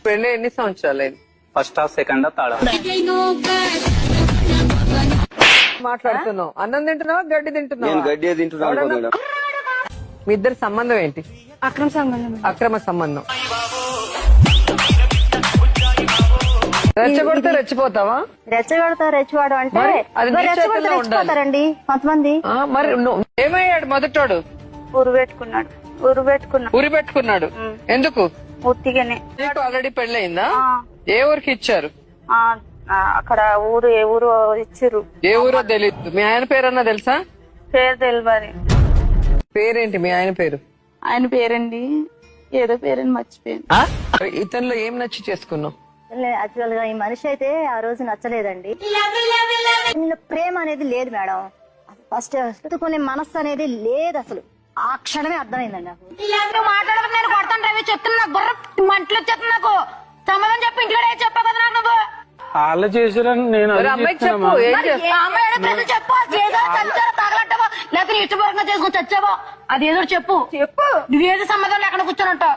పెళ్లి ఎన్ని సంవత్సరాలు ఫస్ట్ సెకండ్ థర్డ్ మాట్లాడుతున్నావు? అన్నం తింటున్నావా గడ్డి నేను తింటున్నావా? గడ్డి తింటున్నాను మేడం. మీ ఇద్దరి సంబంధం ఏంటి? అక్రమ సంబంధం. అక్రమ సంబంధం. రెచ్చగొడితే రెచ్చిపోతావా? రెచ్చవాడు అంటే మరి అది నీ చేతుల్లో ఉండాలి. రెచ్చిపోతారండి కొంతమంది. మరి ఏమయ్యాడు మొదటోడు? ఊరు పెట్టుకున్నాడు. ఉరి పెట్టుకున్నాడు. ఎందుకు? ఉత్తిగానే. నీకు ఆల్రెడీ పెళ్ళయిందా? ఏ ఊరికి ఇచ్చారు? అక్కడ ఏ ఊరు ఇచ్చిర్రు. ఏ ఊరో తెలియదు. మీ ఆయన పేరన్నా తెలుసా? పేరు తెలియదు. పేరేంటి మీ ఆయన పేరు? ఆయన పేరండి ఏదో పేరని మర్చిపోయాను. ఇతనిలో ఏం నచ్చి చేసుకున్నావు? యాక్చువల్ గా ఈ మనిషి అయితే ఆ రోజు నచ్చలేదండి. ప్రేమ అనేది లేదు మేడం. ఫస్ట్ ఎత్తుకునే మనస్సు అనేది లేదు అసలు. ఆ క్షణమే అర్థమైందండి నాకు. మాట్లాడక నేను కొడతాను రవి చెప్తున్నా. బుర్ర మంటలు వచ్చేస్తుంది నాకు. సమాధానం చెప్పి ఇంట్లో చెప్పా కదా నాకు నువ్వు. వాళ్ళు చేసారని నేను అమ్మాయికి చెప్పు. ఏం చేస్తావు? చెప్పు చచ్చావో తగలట్టవో లేకపోతే ఇష్టపూర్వకంగా చేసుకుని చచ్చావో అదేదో చెప్పు. నువ్వేది సమాధానం లేకుండా కూర్చొని ఉంటావు.